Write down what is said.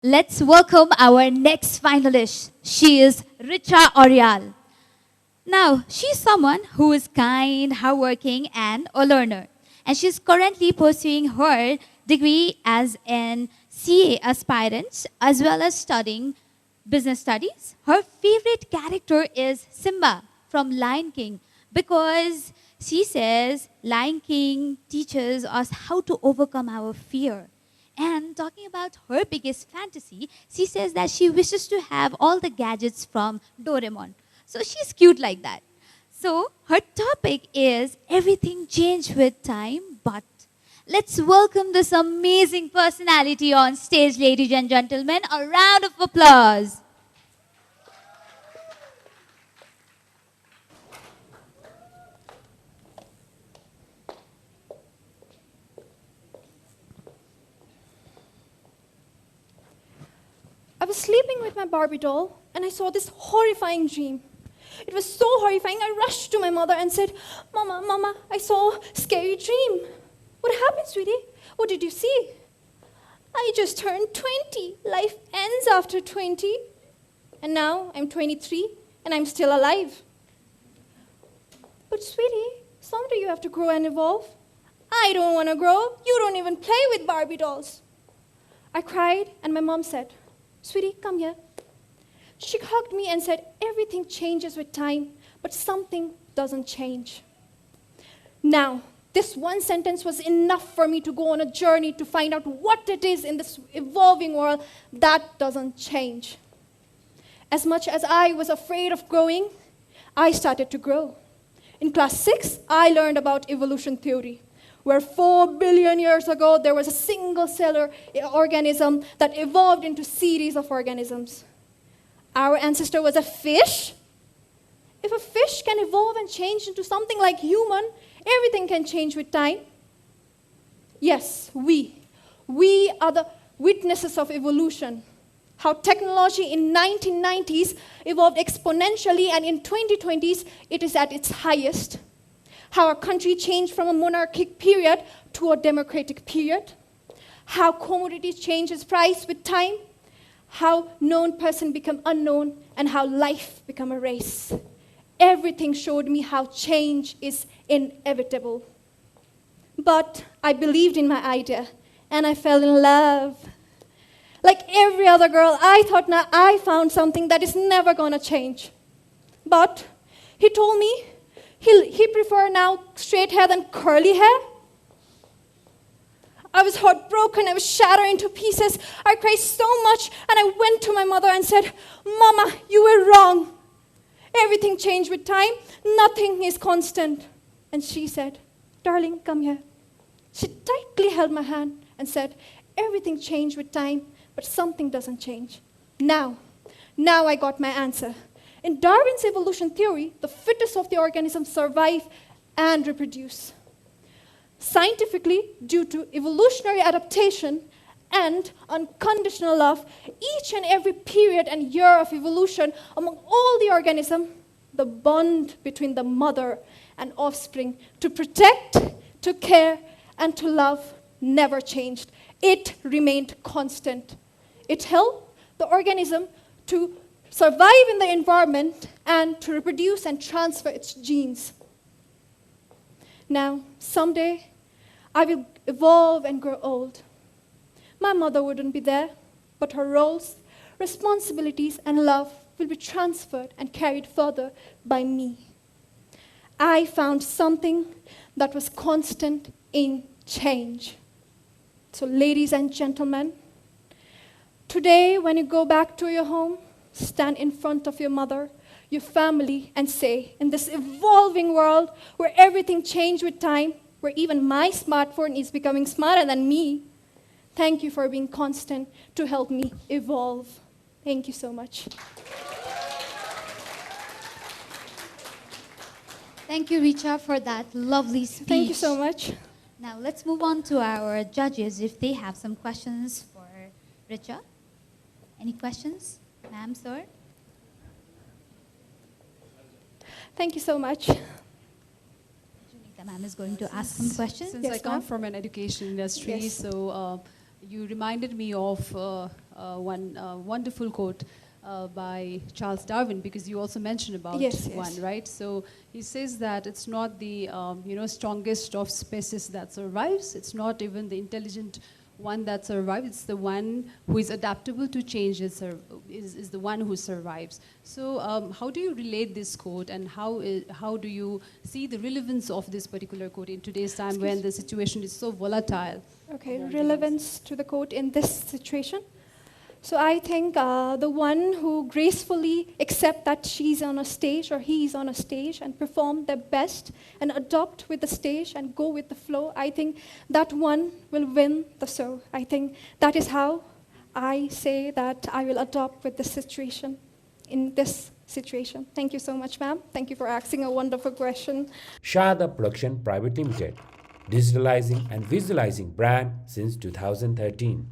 Let's welcome our next finalist. She is Reecha Aryal. Now, she's someone who is kind, hardworking, and a learner. And she's currently pursuing her degree as an CA aspirant, as well as studying business studies. Her favorite character is Simba from Lion King because she says Lion King teaches us how to overcome our fear. And talking about her biggest fantasy, she says that she wishes to have all the gadgets from Doraemon. So she's cute like that. So her topic is everything changed with time, but let's welcome this amazing personality on stage, ladies and gentlemen. A round of applause. I was sleeping with my Barbie doll and I saw this horrifying dream. It was so horrifying, I rushed to my mother and said, Mama, I saw a scary dream. What happened, sweetie? What did you see? I just turned 20. Life ends after 20. And now I'm 23 and I'm still alive. But sweetie, someday you have to grow and evolve. I don't want to grow. You don't even play with Barbie dolls. I cried and my mom said, Sweetie, come here. She hugged me and said, everything changes with time, but something doesn't change. Now, this one sentence was enough for me to go on a journey to find out what it is in this evolving world that doesn't change. As much as I was afraid of growing, I started to grow. In class 6, I learned about evolution theory, where 4 billion years ago, there was a single-cellular organism that evolved into a series of organisms. Our ancestor was a fish. If a fish can evolve and change into something like human, everything can change with time. Yes, we are the witnesses of evolution. How technology in 1990s evolved exponentially, and in 2020s, it is at its highest. How our country changed from a monarchic period to a democratic period. How commodities change its price with time. How known person become unknown, and how life become a race. Everything showed me how change is inevitable. But I believed in my idea, and I fell in love. Like every other girl, I thought now I found something that is never gonna change. But he told me he prefer now straight hair than curly hair. I was heartbroken, I was shattered into pieces. I cried so much, and I went to my mother and said, Mama, you were wrong. Everything changed with time, nothing is constant. And she said, darling, come here. She tightly held my hand and said, everything changed with time, but something doesn't change. Now I got my answer. In Darwin's evolution theory, the fittest of the organism survive and reproduce. Scientifically, due to evolutionary adaptation and unconditional love, each and every period and year of evolution among all the organisms, the bond between the mother and offspring to protect, to care, and to love never changed. It remained constant. It helped the organism to survive in the environment and to reproduce and transfer its genes. Now, someday, I will evolve and grow old. My mother wouldn't be there, but her roles, responsibilities, and love will be transferred and carried further by me. I found something that was constant in change. So, ladies and gentlemen, today when you go back to your home, stand in front of your mother, your family, and say, in this evolving world where everything changed with time, where even my smartphone is becoming smarter than me, thank you for being constant to help me evolve. Thank you so much. Thank you, Reecha, for that lovely speech. Thank you so much. Now, let's move on to our judges if they have some questions for Reecha. Any questions, ma'am, sir? Thank you so much. The ma'am is going to ask some questions. Since Yes, I come ma'am. from an education industry, Yes. so you reminded me of one wonderful quote by Charles Darwin, because you also mentioned about Yes, one, yes. right? So he says that it's not the strongest of species that survives. It's not even the intelligent one that survives. It's the one who is adaptable to change is the one who survives. So how do you relate this quote, and how do you see the relevance of this particular quote in today's time when the situation is so volatile? Okay, relevance to the quote in this situation. So I think the one who gracefully accept that she's on a stage or he's on a stage and perform their best and adopt with the stage and go with the flow, I think that one will win the show. I think that is how I say that I will adopt with the situation in this situation. Thank you so much, ma'am. Thank you for asking a wonderful question. SHARDA Production Private Limited, digitalizing and visualizing brand since 2013.